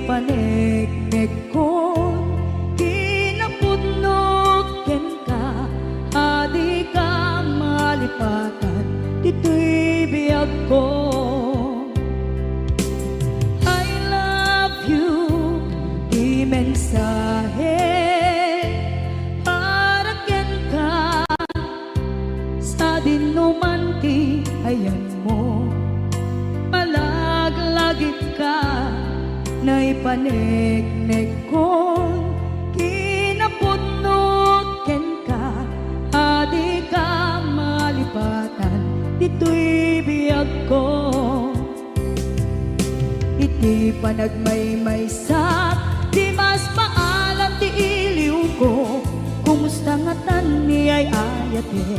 paneknek kon kinapudnot ken ka adi ka malipatan dito'y biyag ko. I love you di mensahe para ken ka sa dinumanti ayan mo malaglagip ka na ipaneknek kon kinapudnot ken ka adi ka malipatan dito'y biyag ko. Iti panagmaymaysak di mas maalam ti iliw ko kumusta nga tan ni ay ayate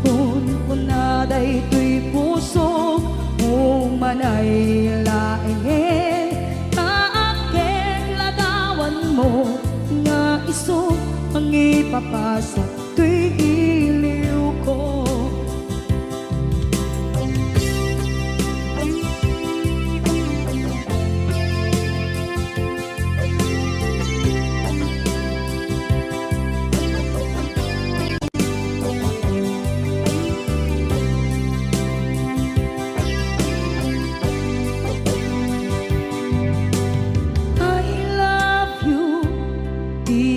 kun kunaday to'y puso umanay laeng kaaken ladawan mo nga iso ang ipapasa to'y iliw ko.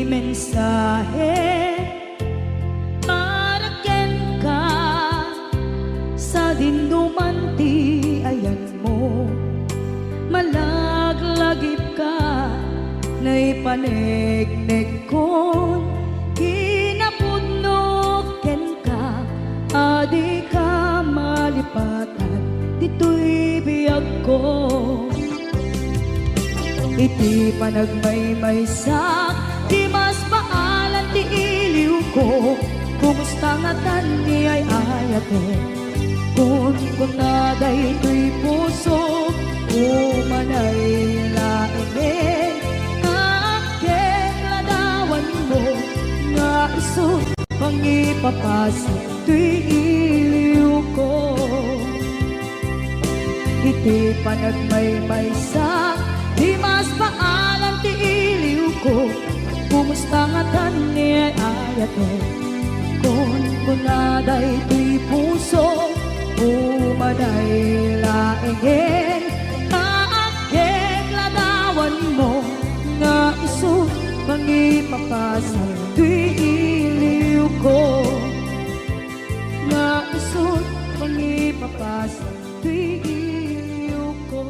Mensahe para ken ka sa dindumanti ayan mo malaglagip ka na ipaneknek kon kinapudnot ken ka adi ka malipatan dito'y biyag ko. Iti panagmaymaysak di mas maalan ti iliw ko kumusta nga tan ni ay ayate kun kunaday to'y puso umanay laeng kaaken ladawan mo nga iso pangipapasa to'y iliw ko. Iti panagmaymaysak di mas maalan ti iliw ko kumusta nga tan ni ay ayate kun kunaday to'y puso umanay laeng kaaken ladawan mo nga iso pangipapasa to'y iliw ko nga iso pangipapasa to'y iliw ko.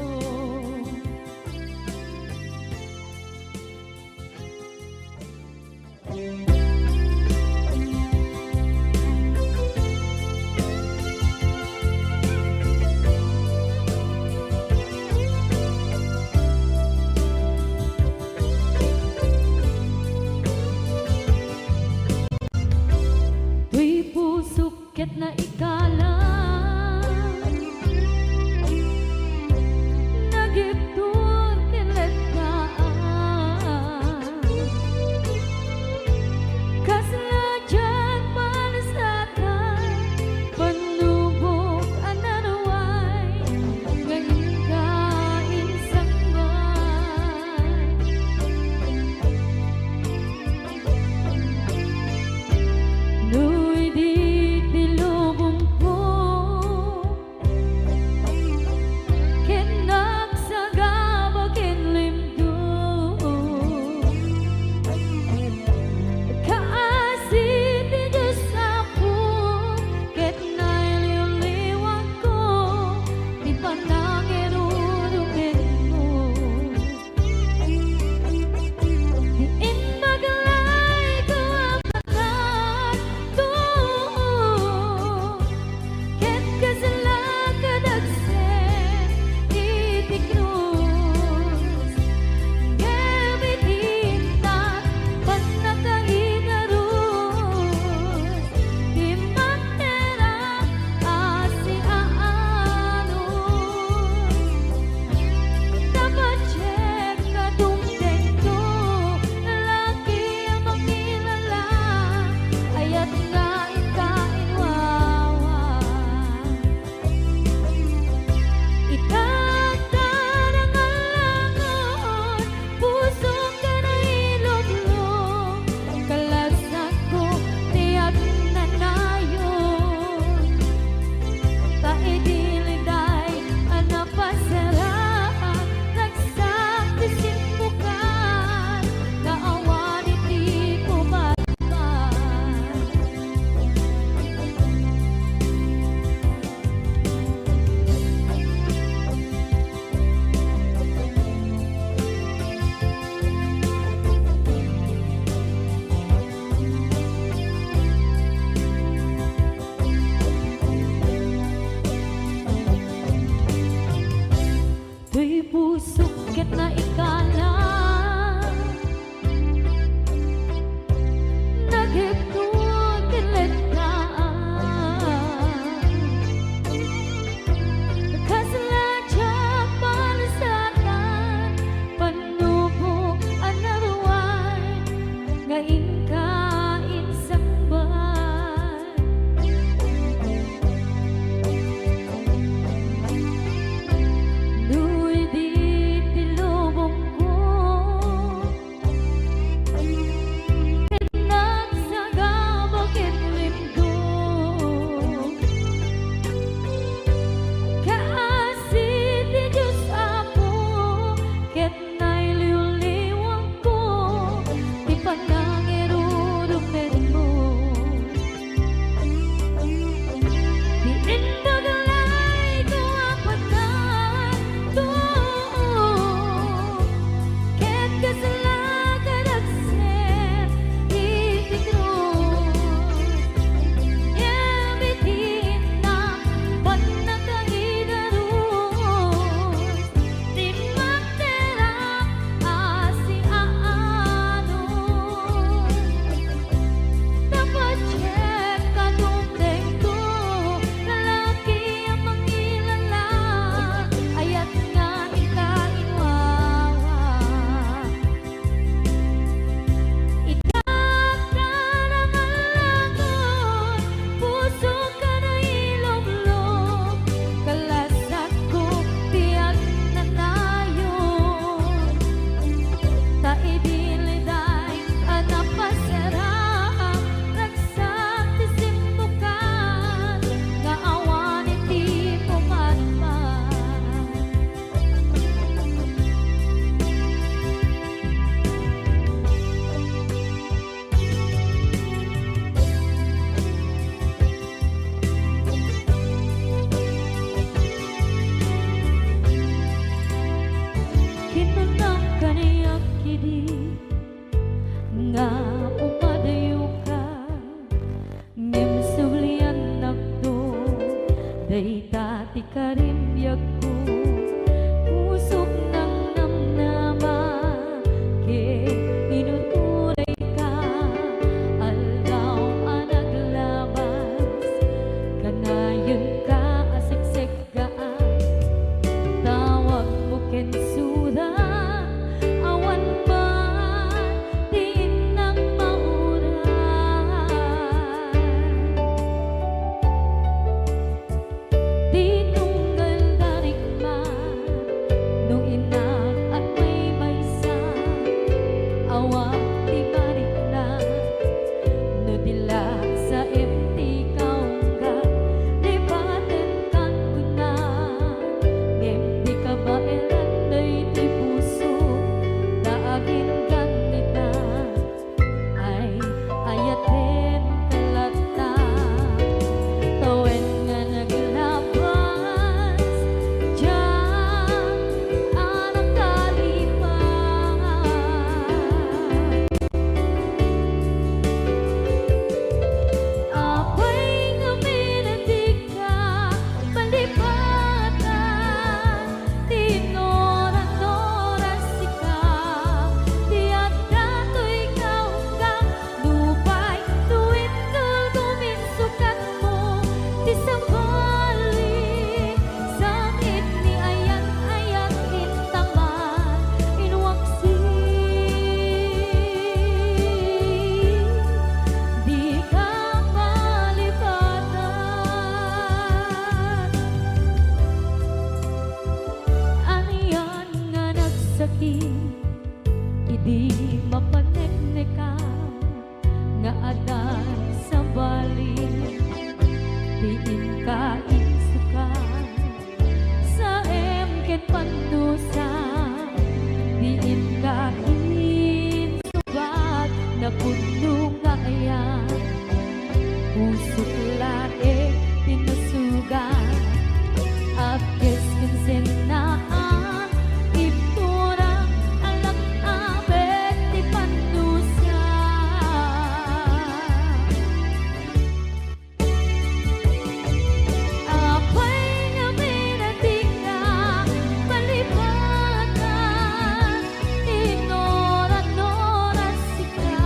day dati ka rin ko pusok ng namnama ke inuturay ka aldaw ang naglabas kanayon ka asiksik ka tawag mo kensuda awan ba din ng mauran di tunggal darigman nung inak at may maysa awak di bariklan no dila sa empty kaungga lipaten kan kuna di ka ba elanday di puso daagin ganita ay ayaten kalata tawen nga naglabas diyan anak kalipan apay nga minatig ka palipatan tinoran-noras sika tiyak dato'y kaunggang lupay tuwid tulgumin sukat mo di sambali sakit ni ayan-ayan intaman inwaksi di ka malipatan aniyan nga nagsakit idi mapanekneka nga adan sa bali diin ka insuka sa emken pandusa diin ka insubat na puno nga ayan pusok lae tinusugan apkes kinsenaan ipturang alak abet di pandusa apay nga minatig ka palipatan tinoran-noras sika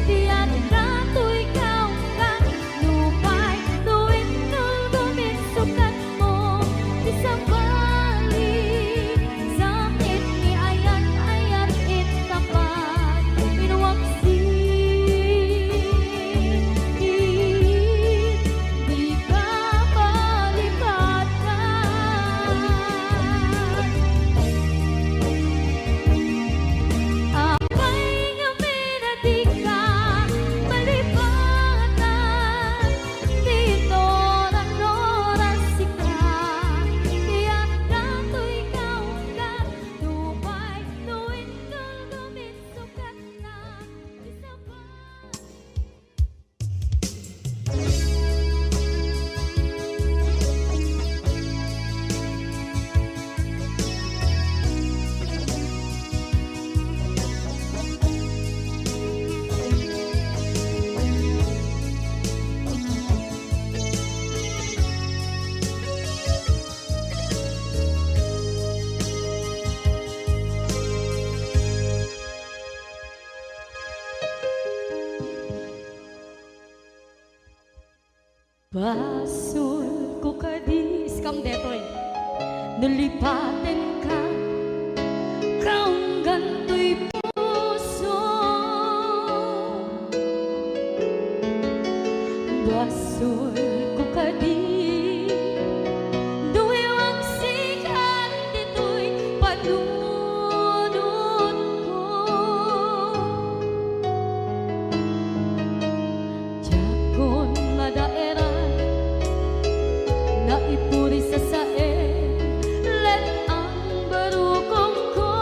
tiyan dato'y kaunggang lupay tuwid tulgumin sukat mo di sambali sakit ni ayan-ayan intapan inwaksi di ka malipatan apay nga minatig ka malipatan tinoran-noras sika tiyak dato'y kaunggang lupay tuwid tulgumin sukat na di sambali Basul ko kadis kam detoy nalipaten ka kaunggan to'y puso basul ko kadis duwewang sikan dito'y panunod ko jakon madaera naipuri sa sae let ang barukong ko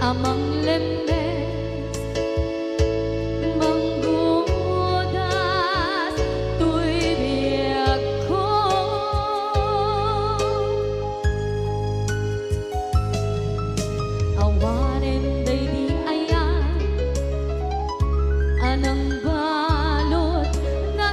amang lemnes manggudas tuy biyak ko awanen day di ayan anang balot nga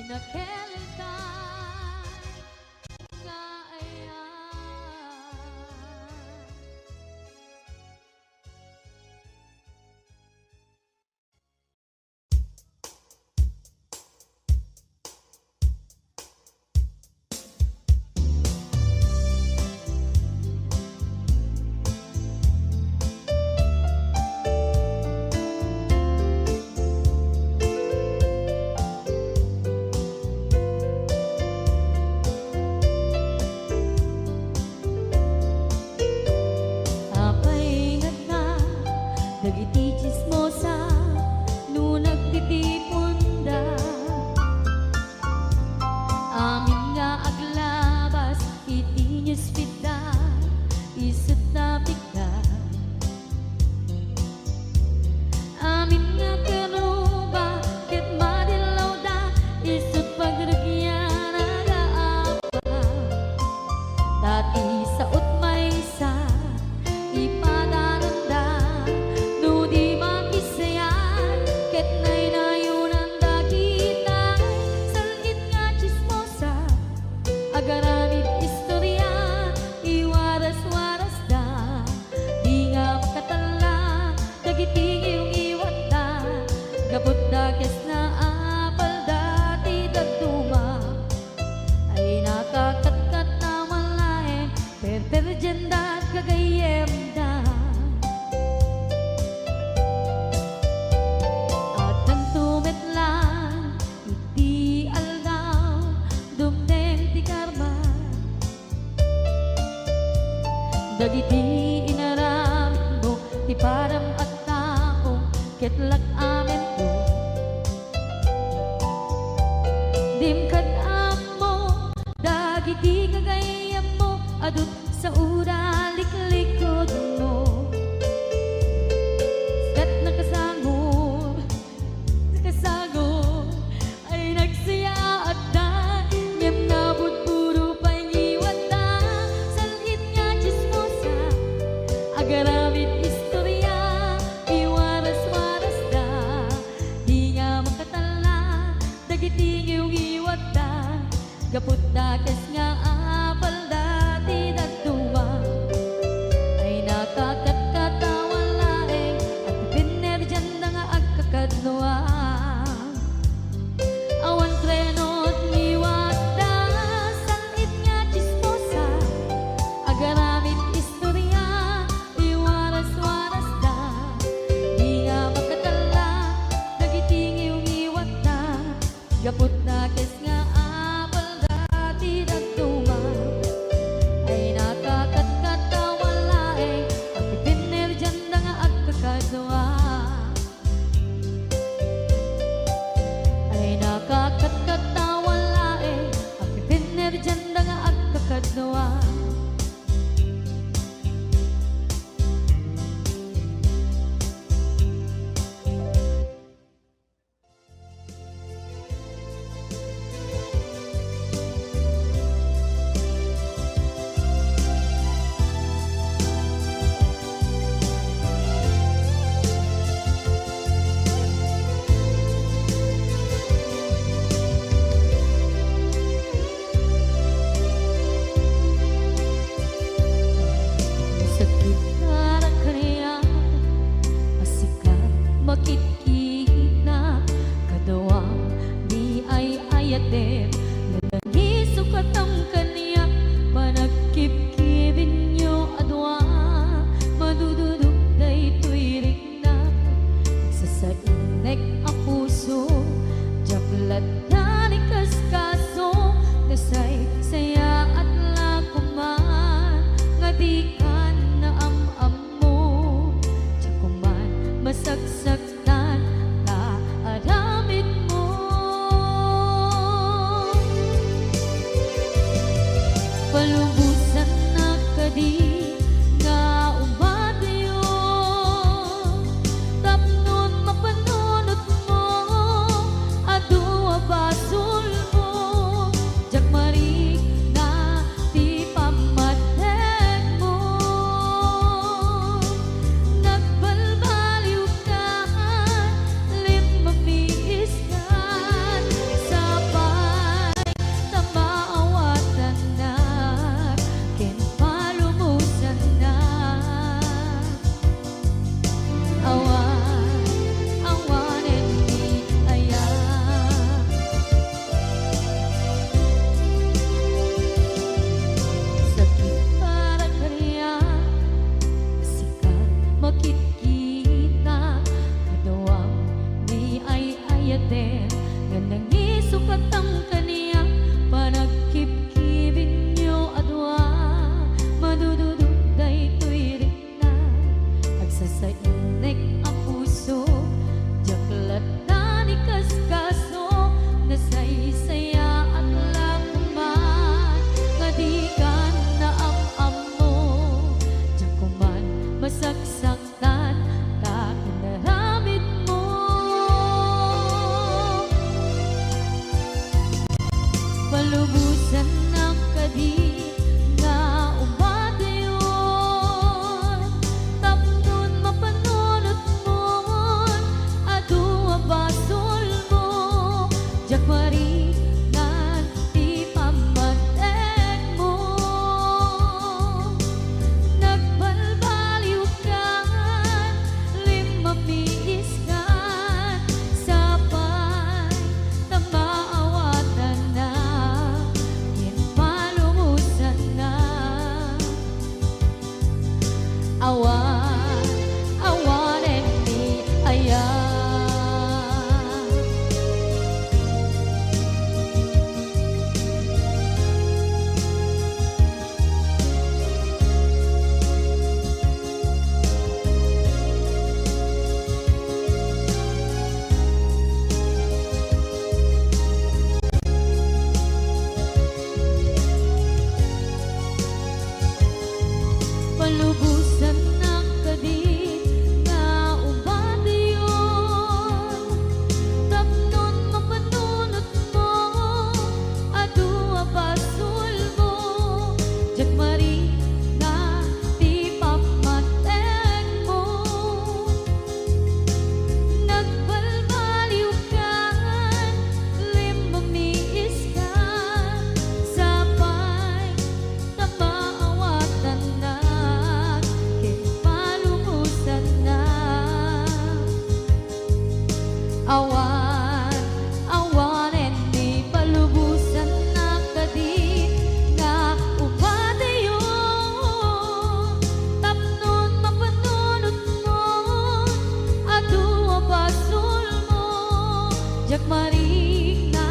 Pinakelitan nga ayan. Apay nga na, dagiti chismosa, no nagtitipon da. Amin nga aglabas, iti newsfeed da, isut na bigla. Amin nga karuba, ket madilaw da, isut pagrugyan nagaapa. Dati sa utmaysa, ipadaranda, no di makisayan, ket naynayunan da kita. Salit nga chismosa, agaramid istorya, iwaras-waras da, di nga makatala, dagiti iyong iwat da, gabot da kes na apal dati dagduma, ay nakakatkat na malahem, perperjen da kagayem da. At nang tumetlan, iti aldaw, dumdeng ti karma, dagiti inaramid mo, ti param at tao, ketlak amen to. Dimkad mo, dagiti kagayam mo, adut sa uraliklikod mo. Kat nakasangor, ay nagsaya at da, ngem nabot puro pangiwat da. Salit nga chismosa, agaramid istorya, iwaras-waras da, di nga makatala, dagiti iyong iwat da, gapot da kes nga apal dati dagduma, ay nakakatkat hotel nga nangisukat ang kaniya panagkip-kibin nyo adwa madudududay to'y rikna agsasainek ang puso jaklatan ikaskaso nasaysaya at lakuman nga di ka naam-am mo jakuman masaksaktan ta inaramid mo palubusan ng kadit nga umadayon tapnon mapanunot mo adua basol mo jakwari nanti pamatek mo nagbalbaliw ka limamiis ka sapay tamaawatan na palumusan na awan and me ayan palubusan ng kadit nga umadayon tapnon mapanunot mo adua basol mo jakmari nga di pamatek mo nagbalbaliw ka limamiis ka sapay tamaawatan na palumusan na awan and me palubusan na kadit nga umadayon tapnon mapanunot mo adua basol mo jakmarik na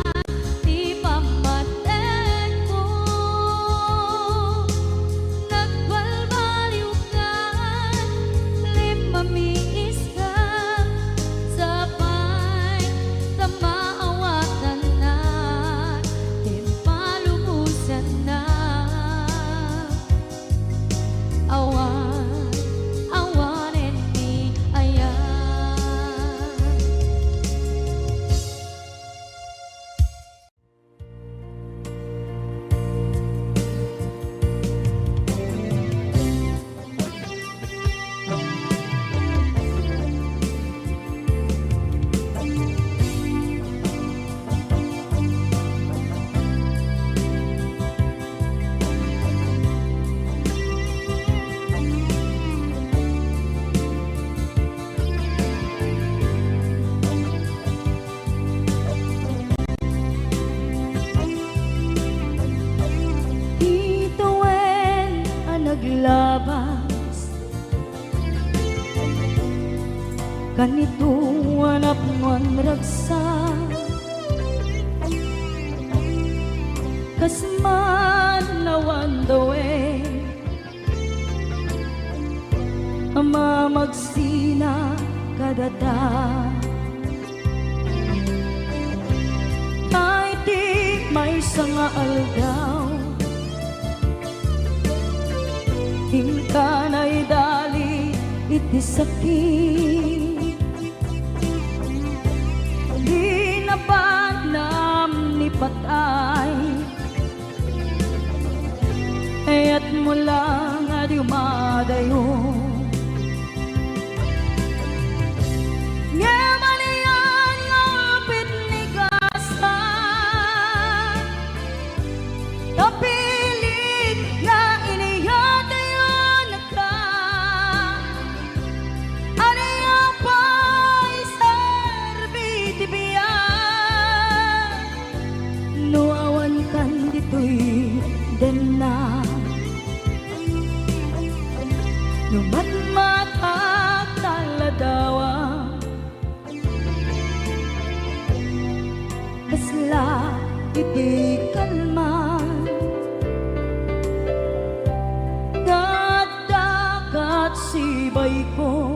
di pamatek mo nagbalbaliw ka limamiis ka sapay tamaawatan na di palumusan na awan and me ayan Tituin ang naglabas ganito anak mon ragsa kasman lawan dawe ama magsina kadata ay di may sanga aldaw hingkanay dali iti sakit di na panam ni patay ayat mula nga di umadayo nga maniyan nga upit ni kasta kapilit nga iniyatayon na ka anaya pa'y serbitibiyan nuawan kan dito'y den na di kalman. Dagat sibay ko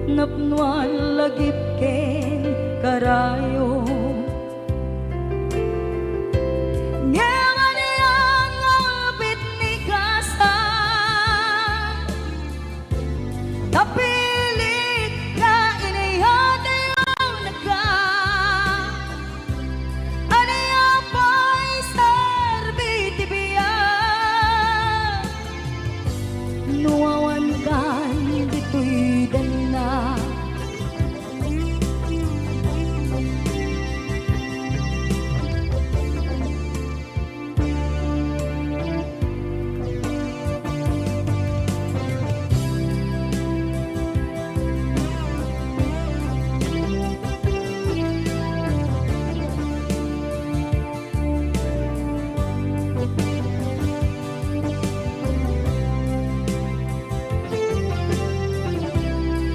napnuan lagip ken karayo. Napilit na inayate ang naga Anaya pa'y sarbitibiyan Nuawan kan dito'y dana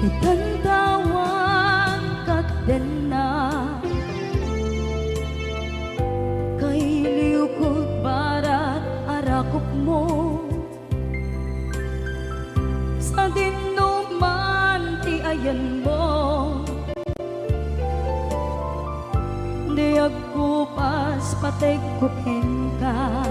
Itantawan kat din na kay liukod barat arakop mo sa dinuman ti ayan mo di agkupas patay kukin ka.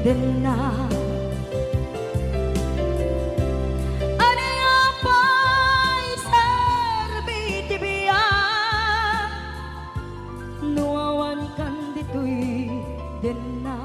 Then na Anaya pa'y sarbitibiya Nuawan kan dito'y din na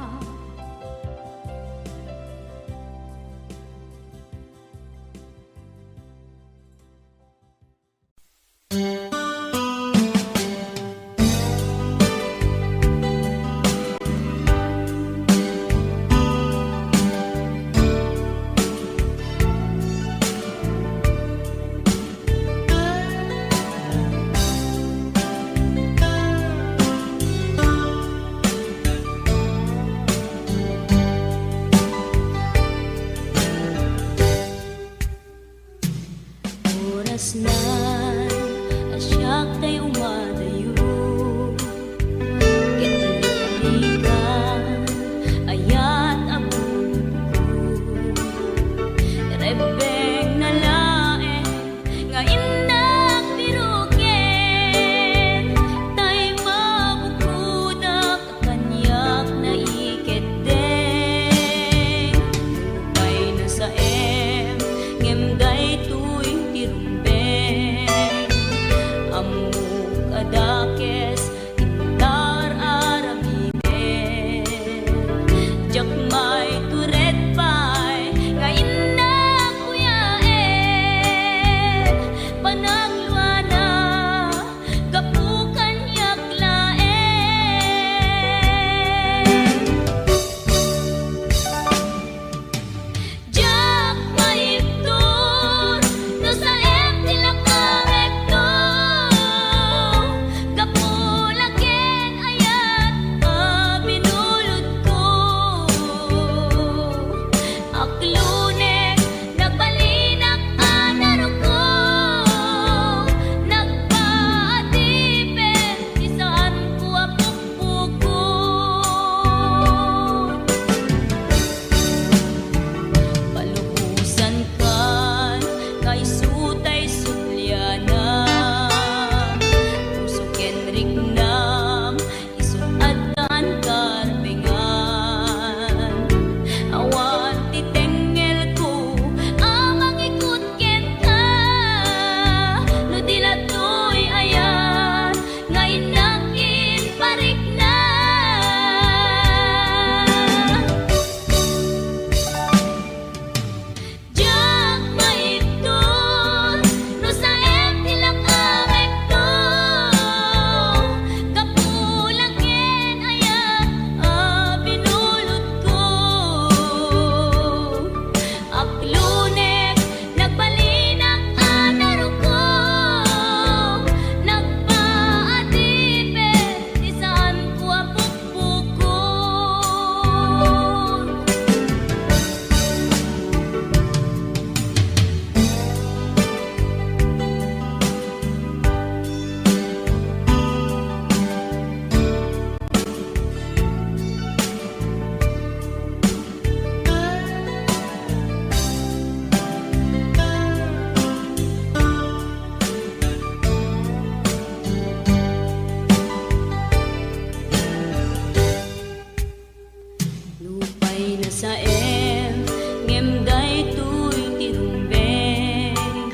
saem ngem day tuy tirumbeng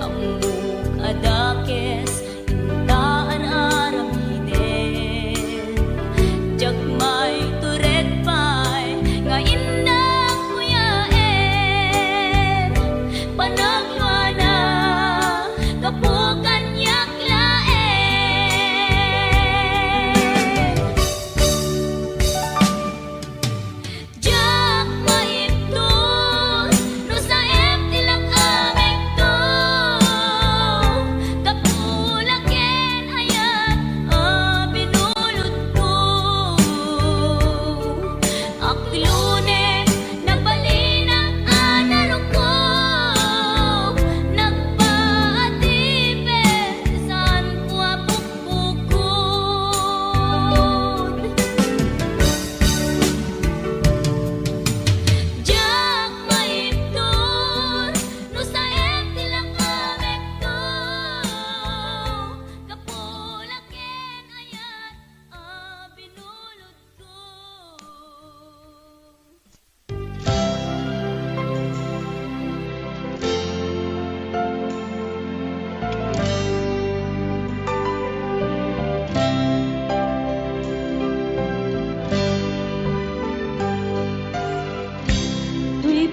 amuk adakes intaan aramiden jagmay turet pay nga indak kuyaen panagwana kapukan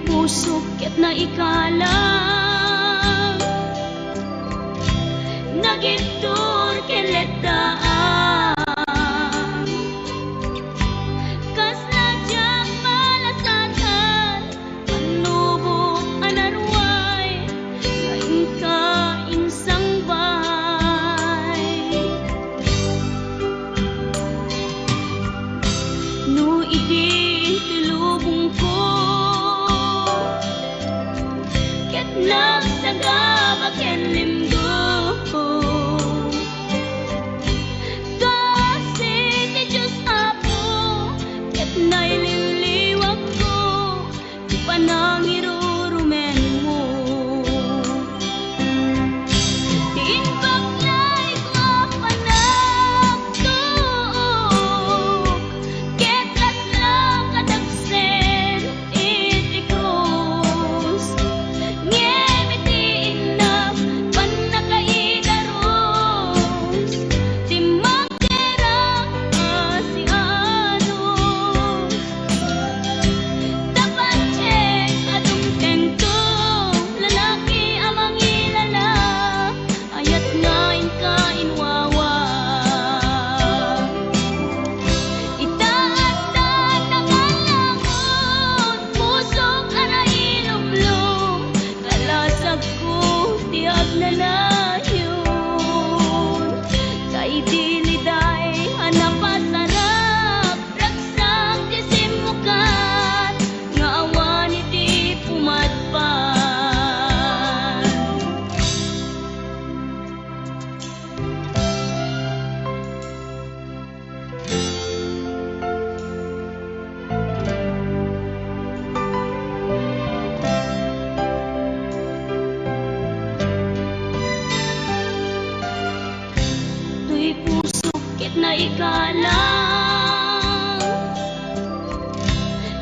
pusukit na ikalang nagitur keletaan kas najang malasatan panubok anarway ngayon ka insang bay no idi tulubong ko nagsagabak yan limdo kasi ti Diyos Apo ket naililiwag ko di pa nangirurumen mo diin baklay ko panagtuok ket laslang kadagsen iti krus na ikalang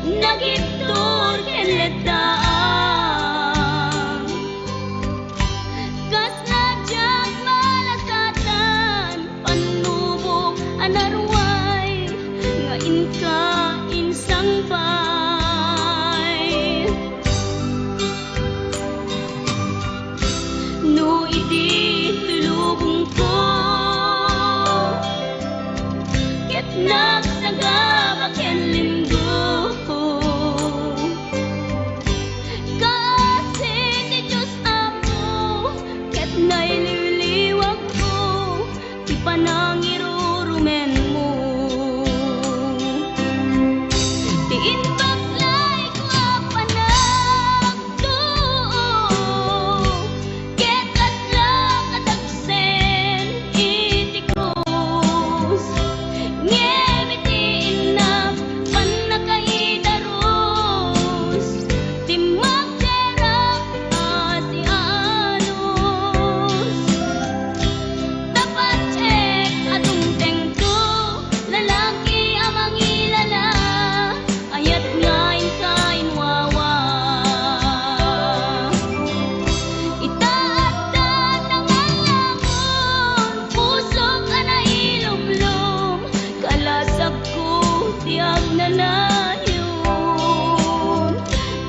nagitur keletaan kas najang malasatan panubok anarway ngayon ka insang bay no idi tulubong ko nagsagabak yan linggo kasi ti Diyos Apo ket naililiwag ko di pa nangirurumen mo diin baklay ko panagtuok ket laslang kadagsen iti krus ngemitiin na panakain tiyag na nayon.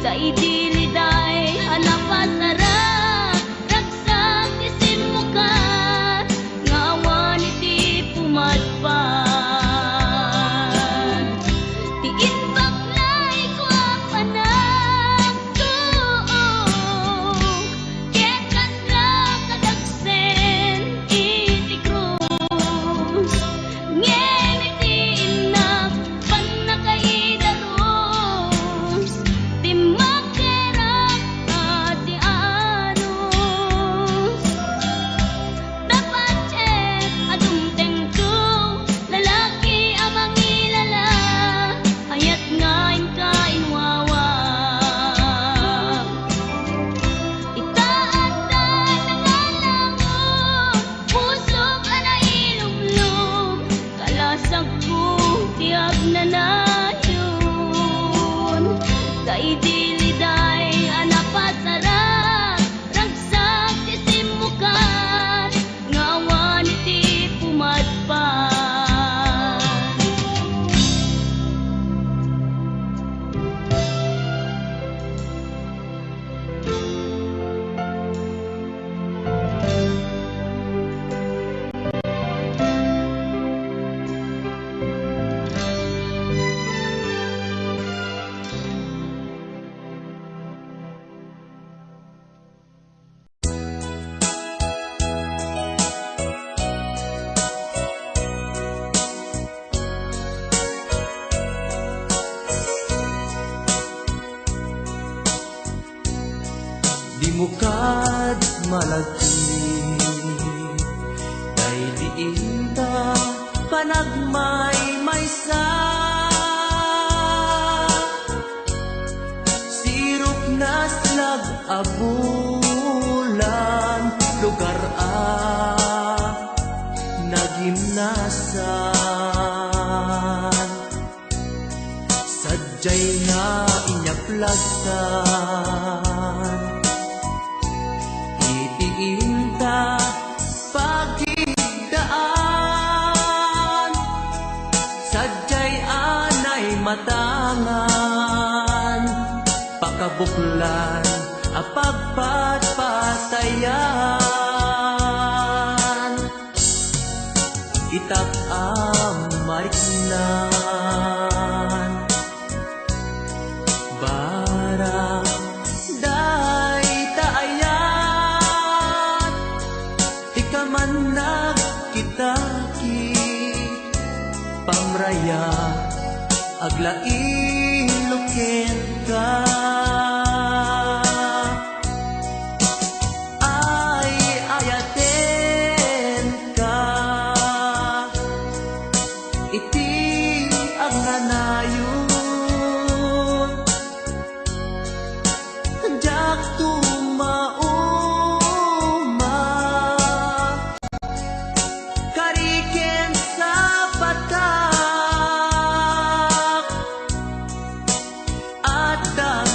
Sa idiliday hanapasara ragsak isin mukat ngawan iti pumadpad. Tiin baklay ko ang anak ko kekas ra kadagsen iti krus ngem iti inak panakaidaros timakerak ati anos dapat cek adumteng ko lalaki amang ilala hayat ngain kain wawa itaatan ng alango pusok ana ilumlum kalasag ko tiyag na nayon. Sa idiliday anapasara ragsak isin mukat ngawan iti pumadpad. Di mo kad malagi kay diin ta panagmay maysa sirok na slag abulan lugar nagimnasan sadyay na inyaplasan itiinta pagigdaan sadyay anay matangan pakabuklan apagpatpatayan itak amariknan barang day taayat ikaman nagkitaki pamraya aglain luken ka ay ayaten ka iti agnanayon jak tumauma kariken sa patak at ang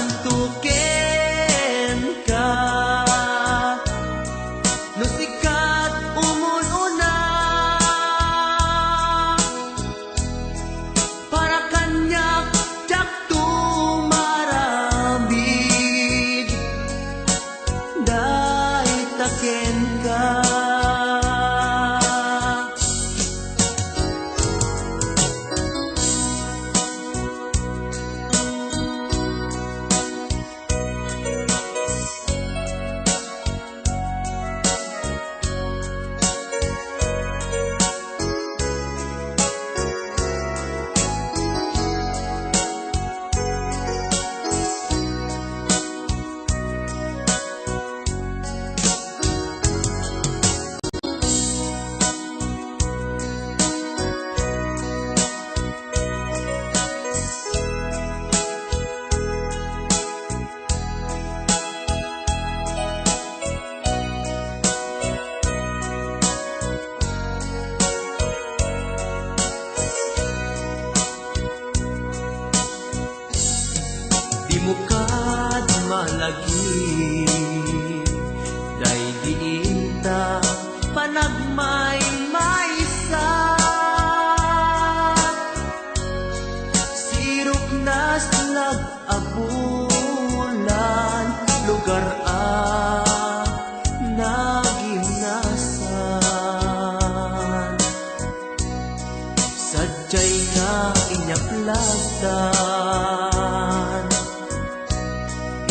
nga inyaplagtan.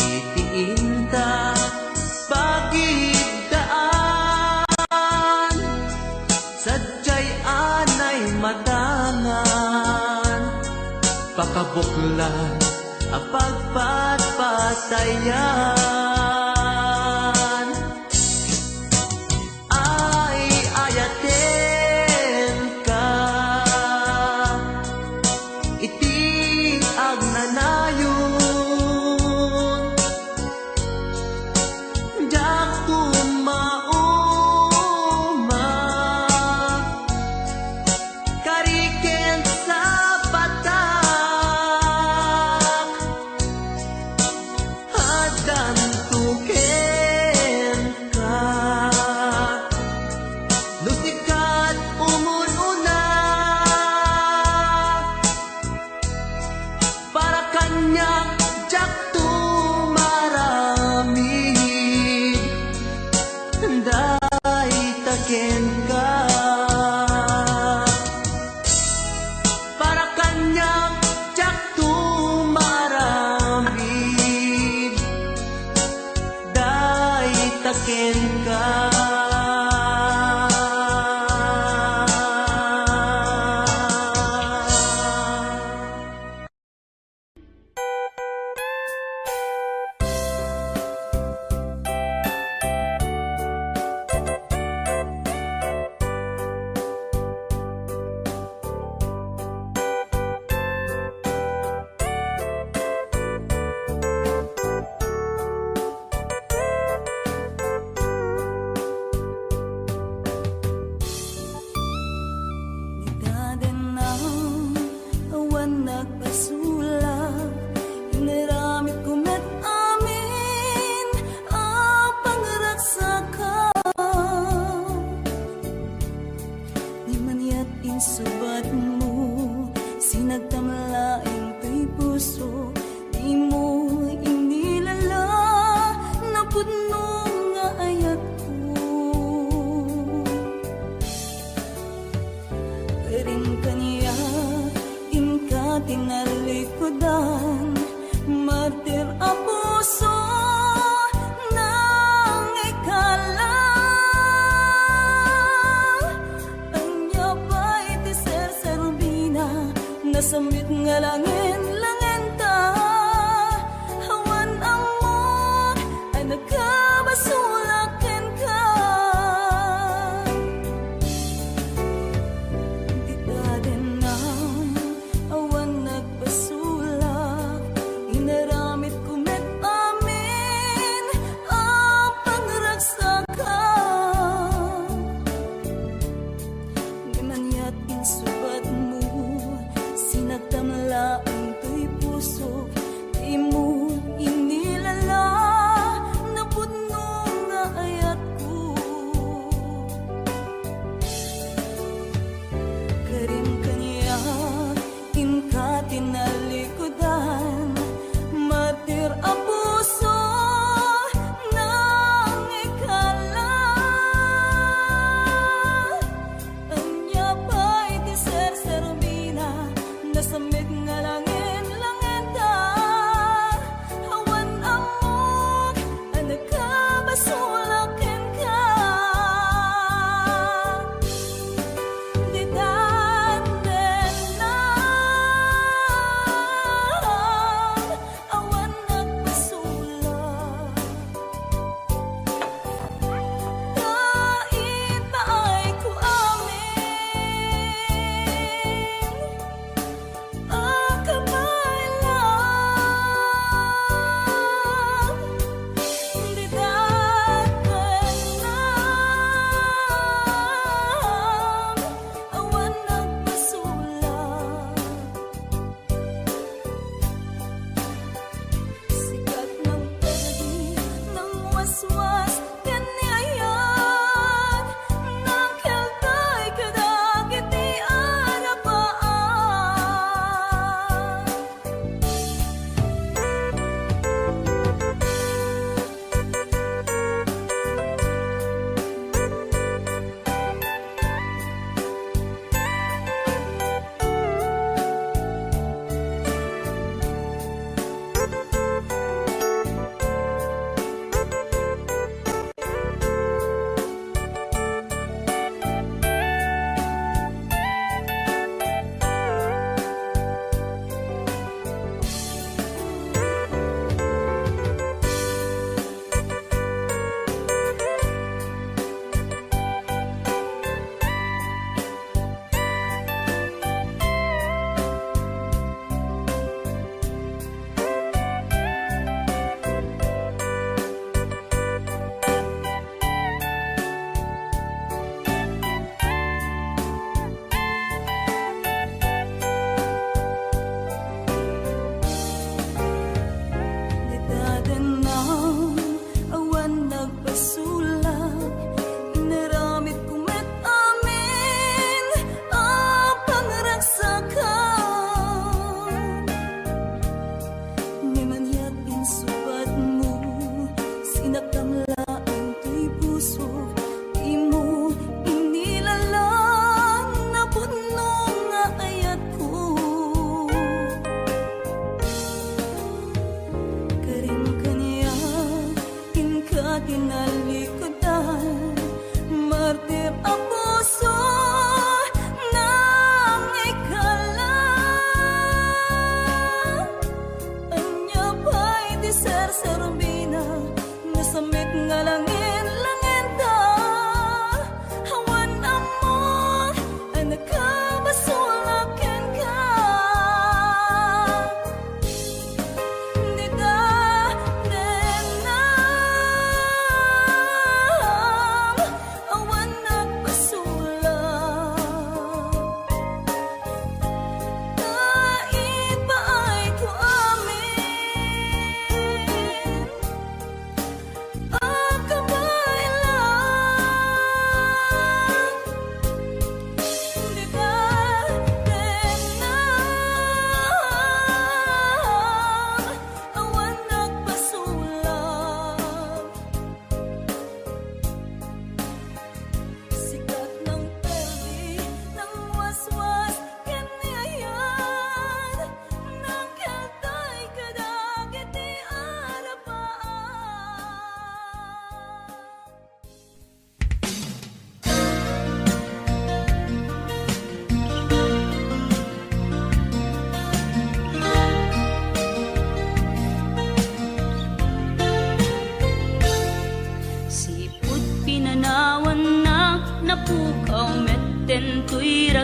Itiinta pagigdaan, sadyay anay matangan, pakabuklan ang pagpatpatayan. Ay ayaten ka, iti agnanayon, jak tumauma, kariken sa patak, hadan tuken ka, lusikat umununa, para kanya jak tumaramid, day taken ka, para kanya jak tumaramid, day taken ka. Subat mo, sinagtamlaing to'y puso, di mo inilala, napudno nga ayat ko. Karing kaniya, inka tinalikodan, martir a puso, nang ikala. Nasamit nga langin ta, hawan ang mo, ay nagkabasulakin ka. Di ka din na, awan nagbasulak, inaramit kumet amin, ang pangragsakan. Di man yat insubat mo, sinagtamlaang to'y puso, di mo inilala, napudno nga ayat ko. Karim kaniya, inka tinalikodan, martir a puso, nang ikala. Anya pa'y di ser-serbina, nasamit nga langin ta, hawan ang mo, ang nagkabasulakin ka. Di danden na, awan nagbasulak. Kaita ay ku amin,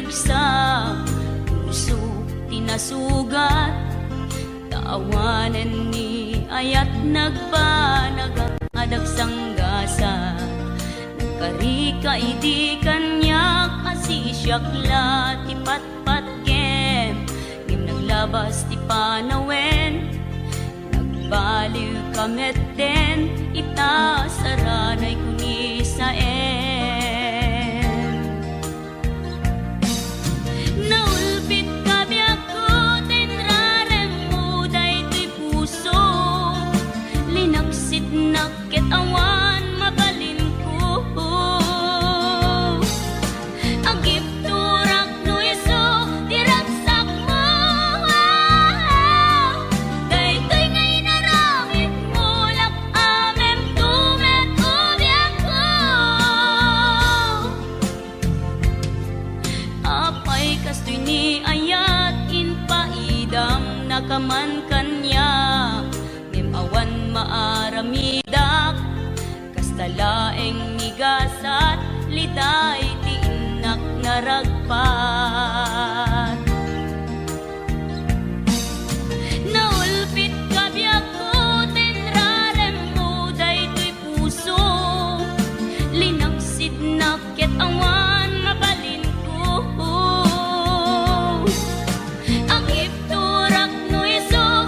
sa puso tinasugat. Taawanan ni ayat nagbanag ang adagsang gasa. Nagkarika idi kanyak asisyakla ti patpat gem. Ngim naglabas ti panawen, nagbaliw kamet den, ita saranay kuni sa naulpit kabi ako, tenrarem mo daytoy puso. Linaksit nakit awan, mabalin ko. Agip turak no iso, diragsak mo. Daytoy ngay naramit mo, lak amem tumet ubiak ko. Apay kastoy ni ayat inpaidam nakaman kanya. Memawan maaramidak kastalaeng nigasat liday ti inak naragpat. Naulpit kabi ako, tenrarem mo daytoy puso. Linaksid nakit awan, mabalin ko. Agip turak no iso,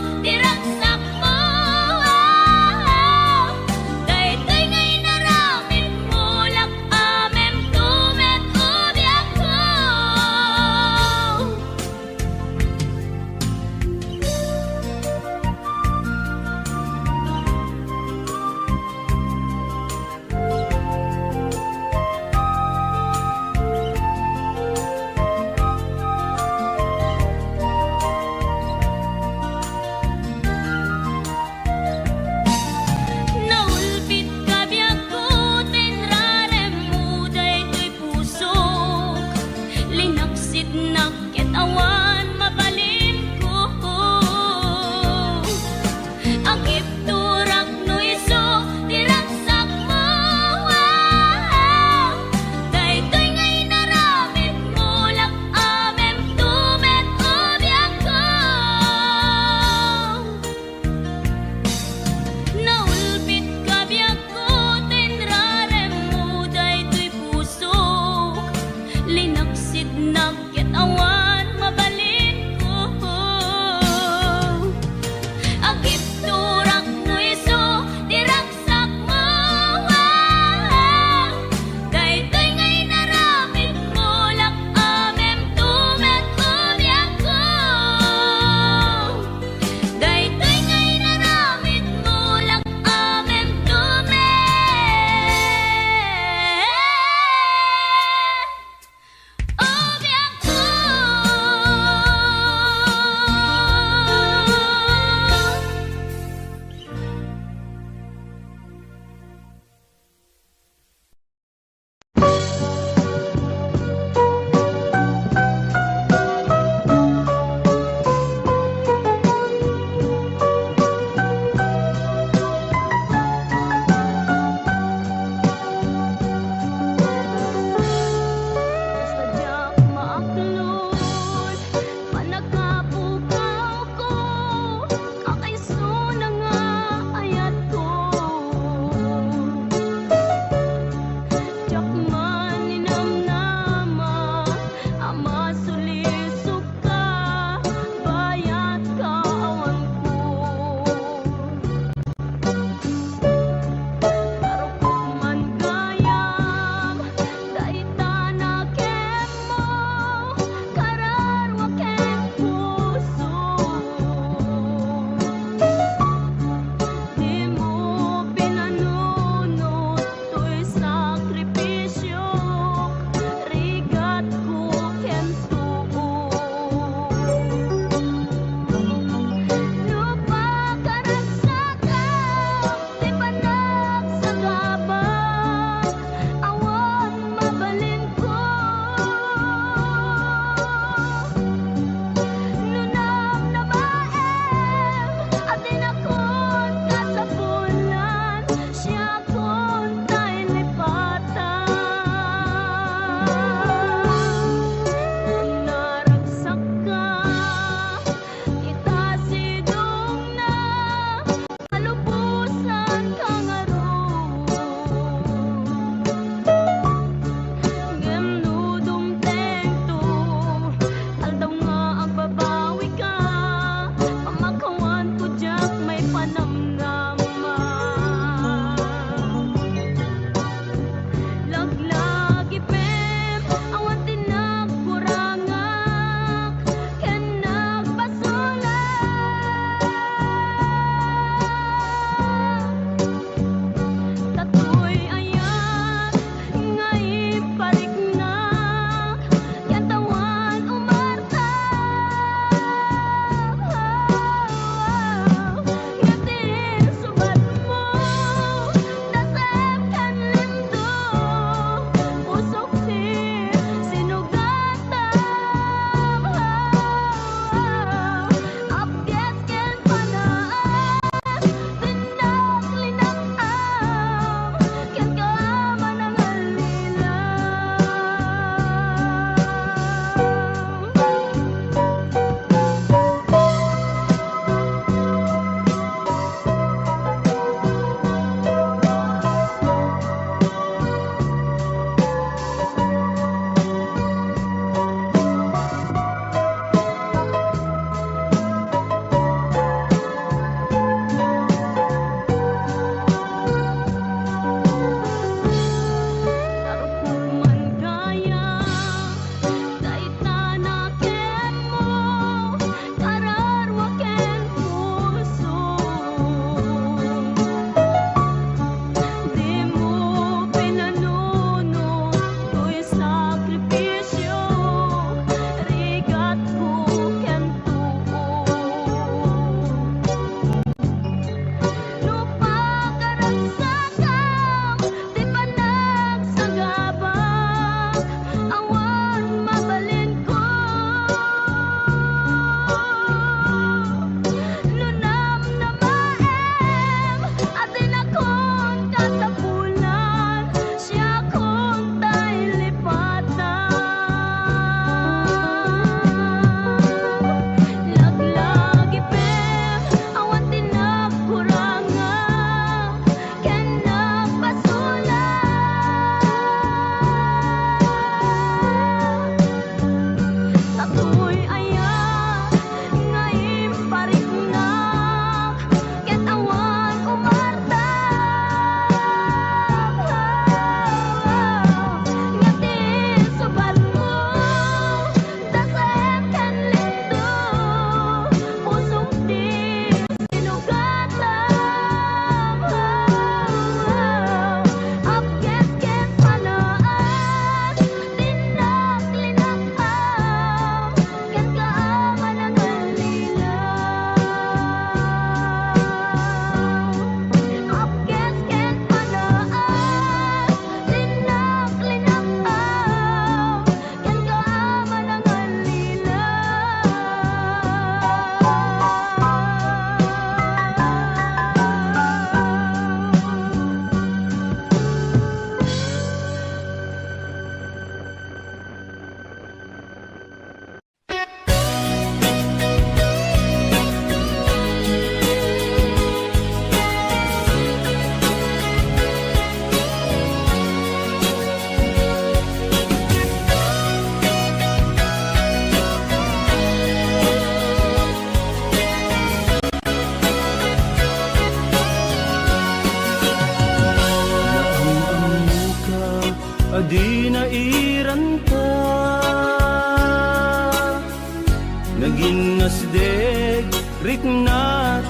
rikna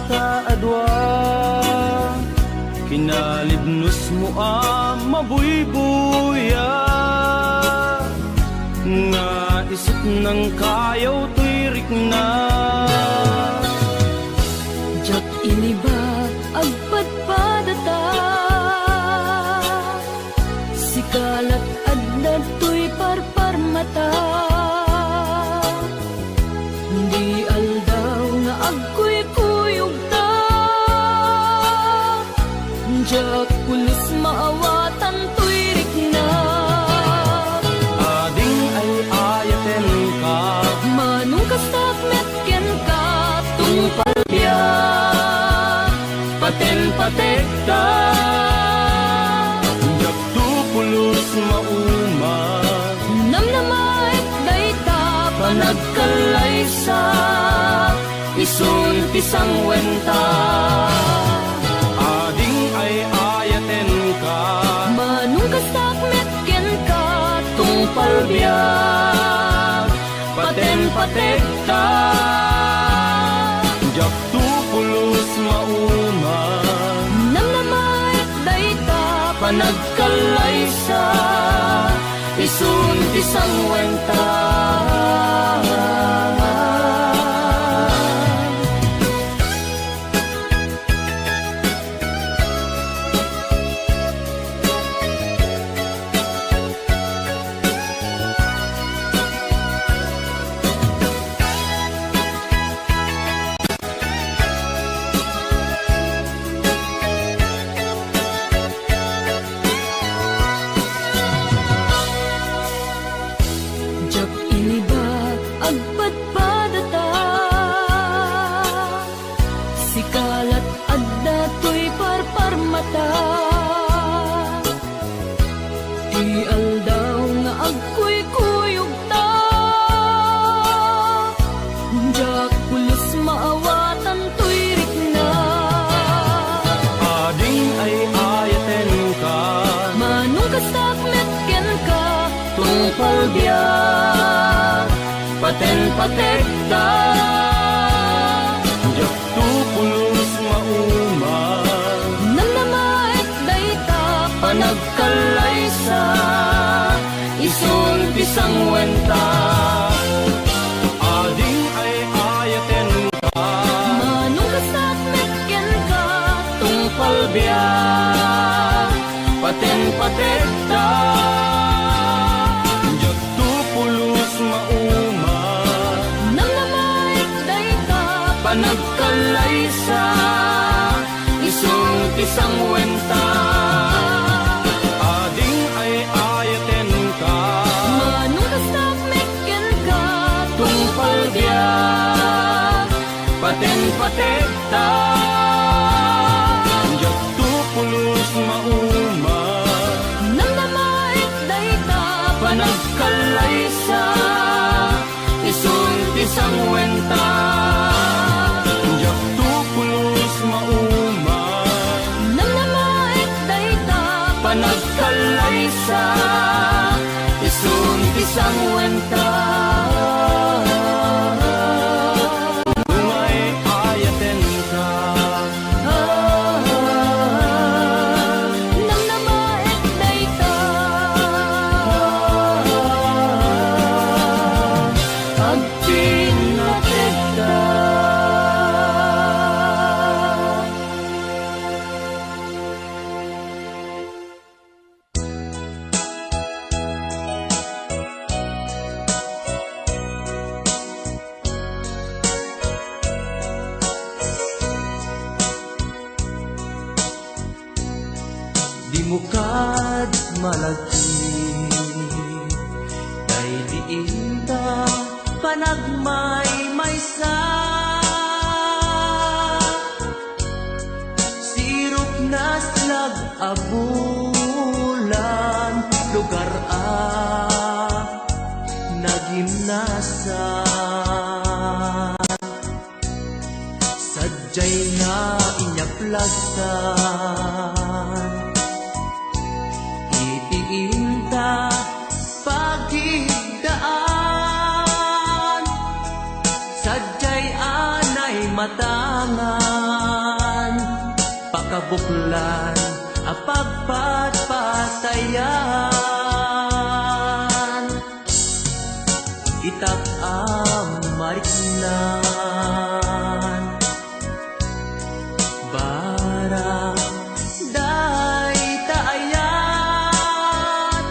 ta adwa kinalibnos mo mabuybuya nga isip ng kayaw to'y rikna Jak ini ba agpadpadata sikalat adna to'y parparmata di aldaw nga agkuy-kuyog ta jak pulos maawatan to'y rikna ading ay ayaten ka manong kastakmet ken ka tungpalya paten-patek ta jak tupulos mauma namnamait dayta panagkalaysa isun pisang wenta ading ay ayaten ka manong kastakmet ken ka tungpalbiyak paten-patek ta jak tupulos mauma namnamait dayta panagkalaysa isun pisang wenta jak ini ba agpadpadata sikalat adda to'y parparmata di aldaw nga agkuy-kuyog ta jak pulos maawatan to'y rikna ading ay ayaten ka manong kastakmet ken ka tungpalbiyak paten-patek ta jak tupulos mauma namnamait dayta panagkalaysa isun pisang wenta ading ay ayaten ka manong kastakmet ken ka tungpalbiyak paten-patek ta jak tupulos mauma namnamait dayta panagkalaysa isun pisang wenta ading ay ayaten ka manong kastakmet ken ka tungpalbiyak paten-patek ta jak tupulos mauma namnamait dayta panagkalaysa isun pisang wenta jak tupulos mauma namnamait dayta panagkalaysa isun pisang wenta Ungay ayaten ka namnamait dayta agpinatek ta di mukad malagi kay diinta panagmay maysa sirup na slag abulan lugar nagimnasan sadyay na inyaplasan itiinta pagigdaan sadyay anay matangan, pakabuklan apagpatpatayan, itak mariknan, barang day taayat,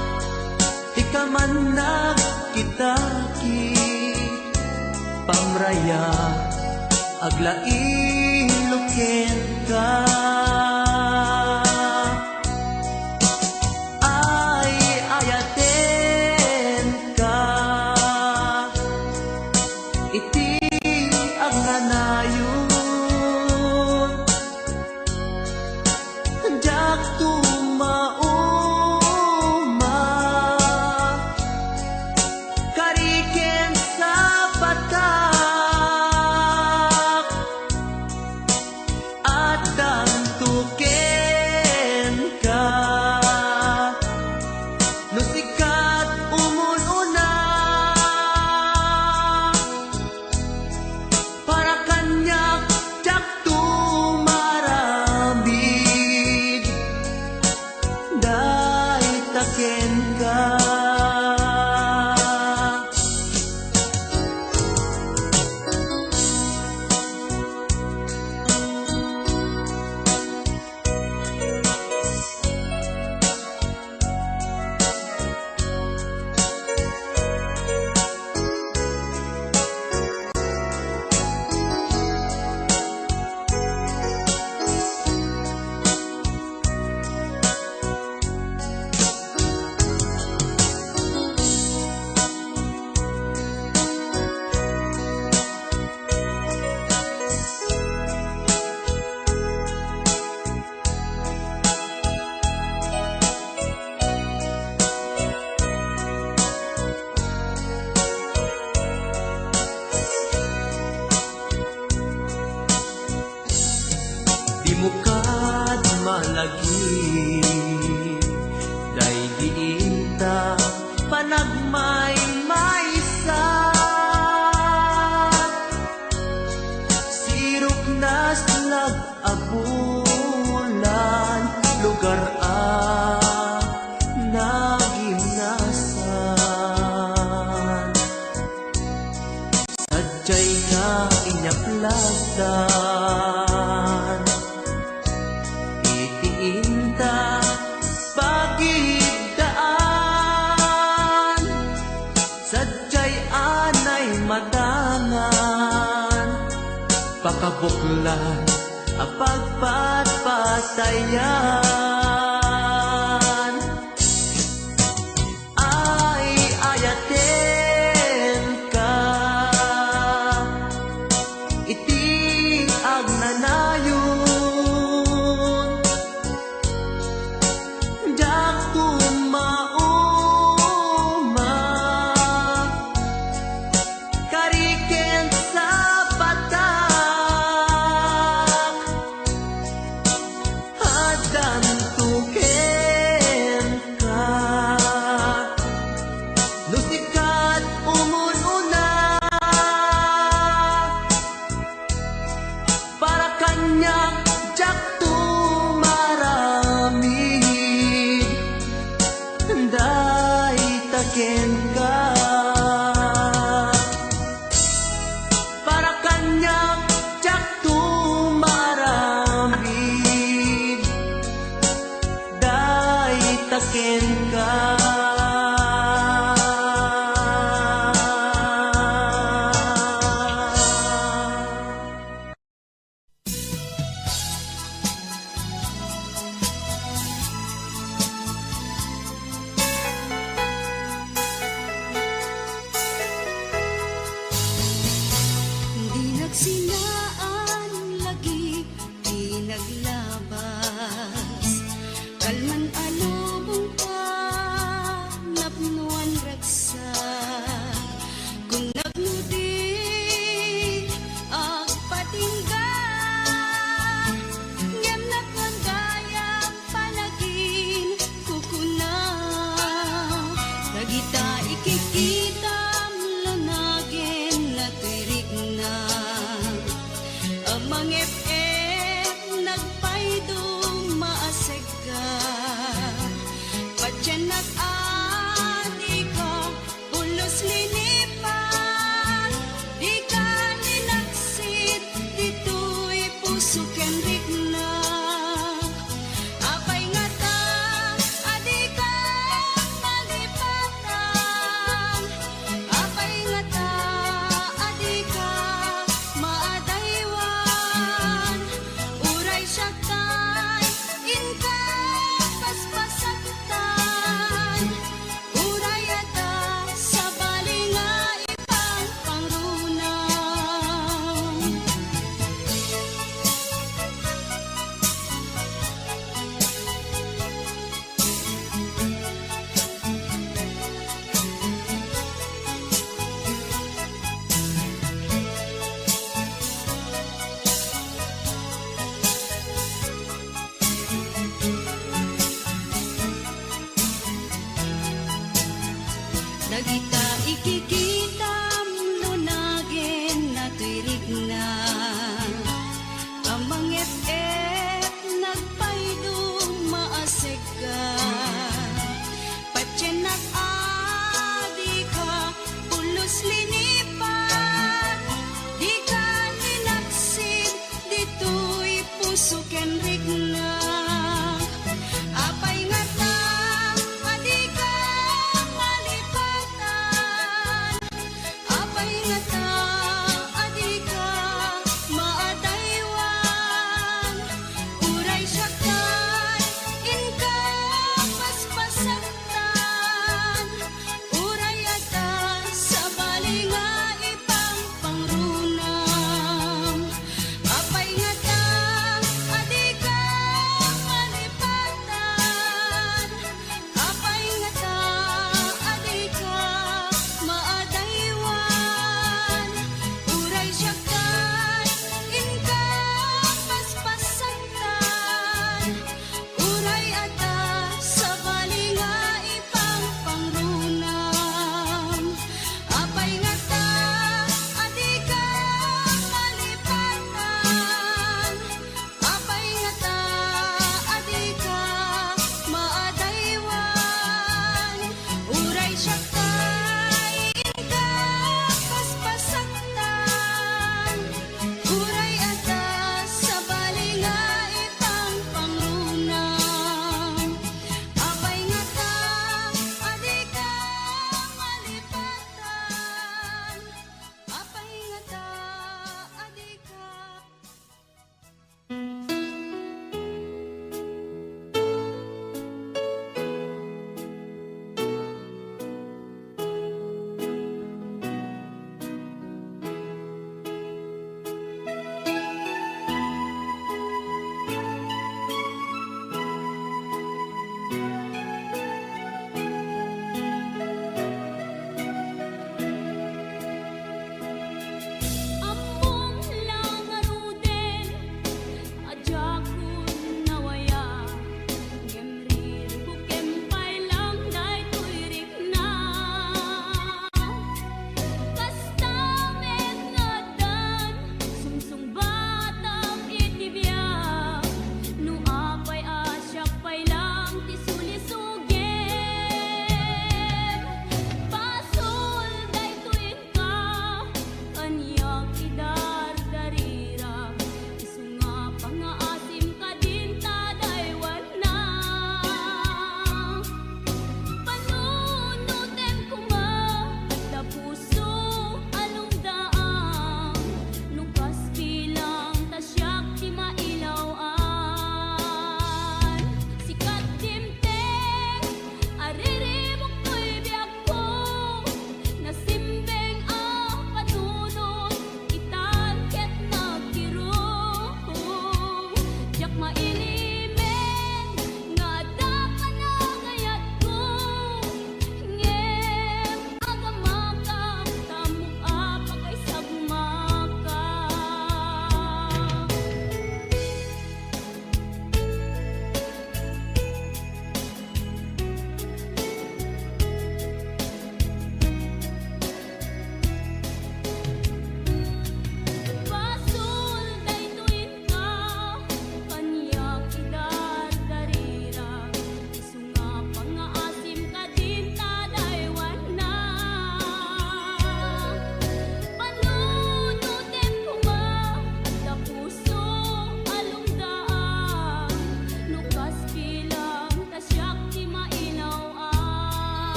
ikaman nagkitaki, pamraya aglain ka. Ay ayaten ka, iti ang nanayon, jak tumauma, kariken sa patak, at tuken ka, no sikat umununa, para kanyak jak tumarabig, day taken ka. Di mukad malagi, day diinta panagmay maysa, sirok nas nag-abulan, lugar nagimnasan, sadyay na inyaplagdan, itiinta pagidaan, sadyay anay matangan, pakabuklan apagpatpatayan, ay ayaten ka, iti ang nanayon, jak tumauma, kariken sa patak, hadan tuken ka, no sikat umununa, para kanyak jak tumaramid, day taken ka, para kanyak jak tumaramid, day taken ka. Di nagsinaan lagi, di naglabas, kalman alubong pa, napnuan raksa, kung nagnudi, agpatingga, ngem nakwandayang panagin, kukuna, tagita ikikita, lunagin na tirik na,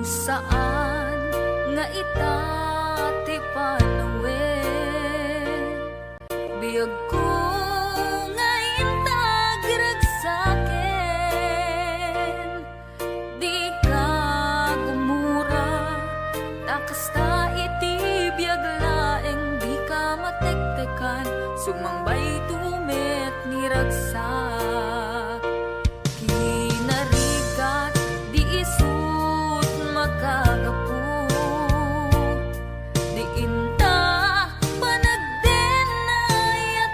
saan nga itati panawen biyag ko nga intag ragsaken di ka gumura takasta iti biyag laeng di ka matektekan sumangbay tumet ni ragsak kinarigat di isut magagapu di inta panagdenay at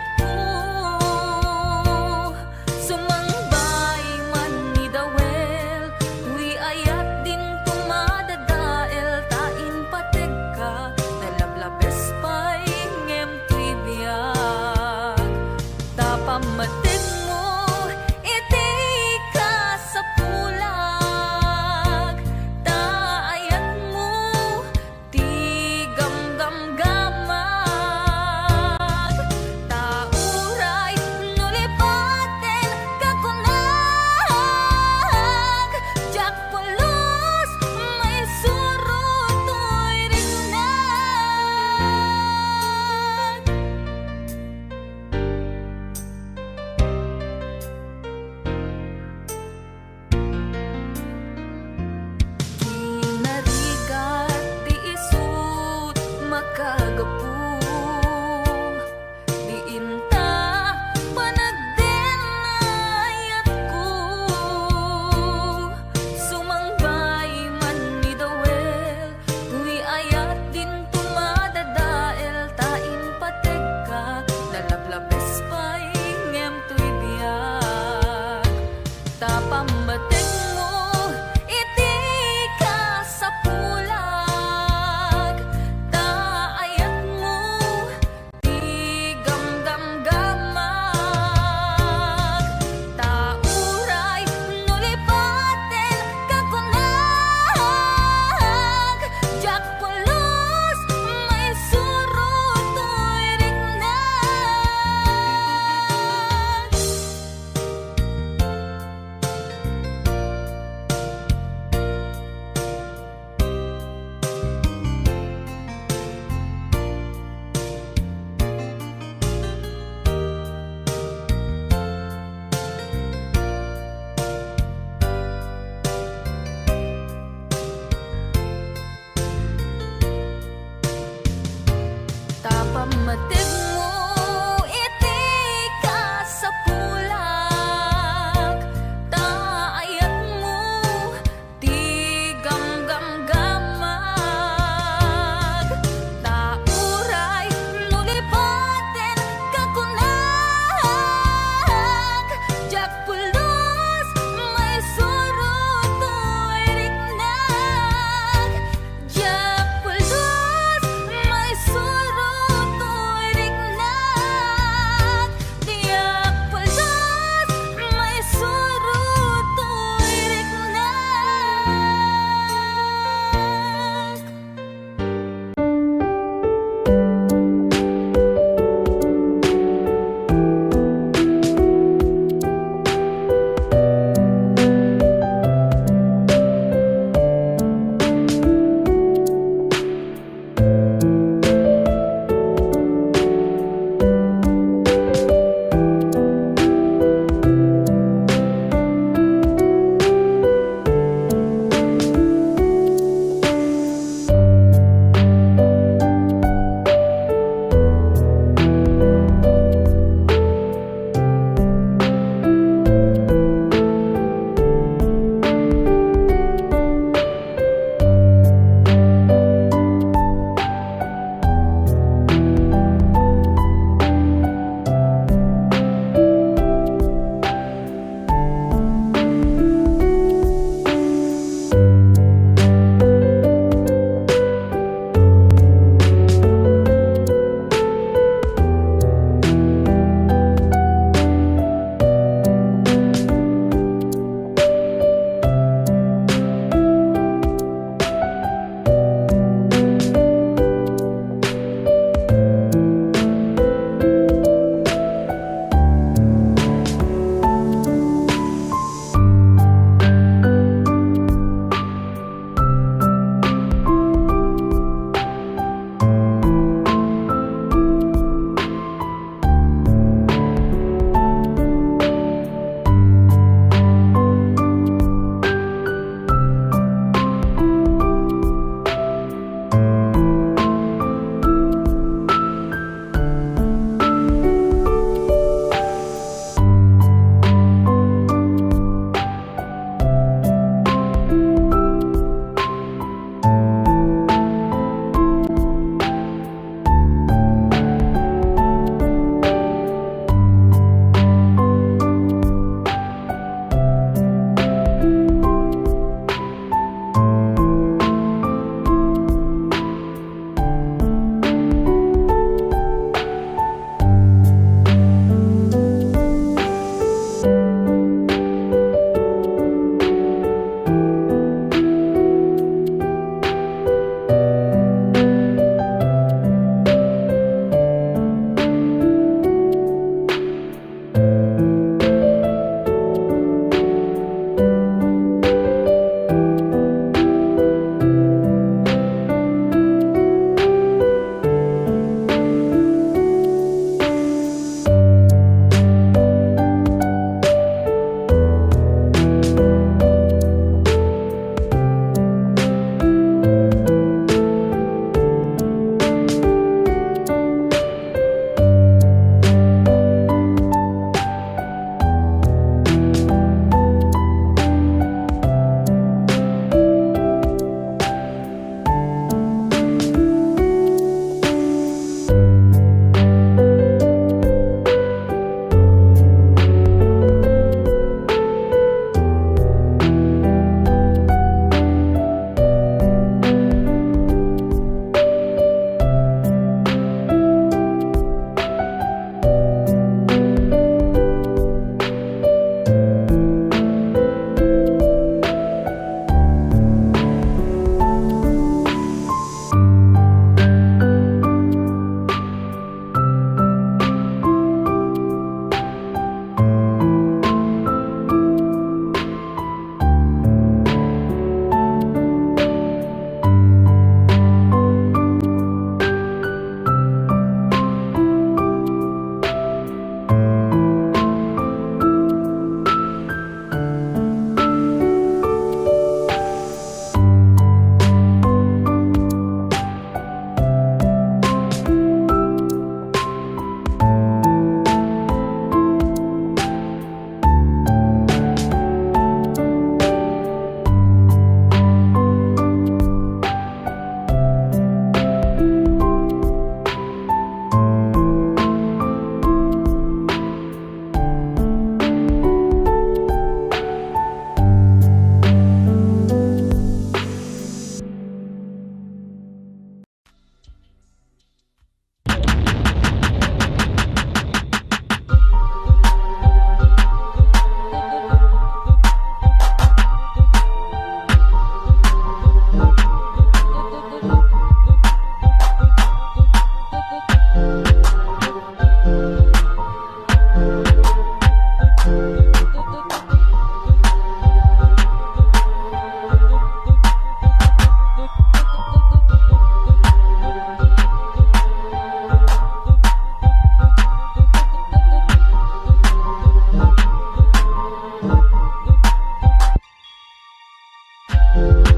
Thank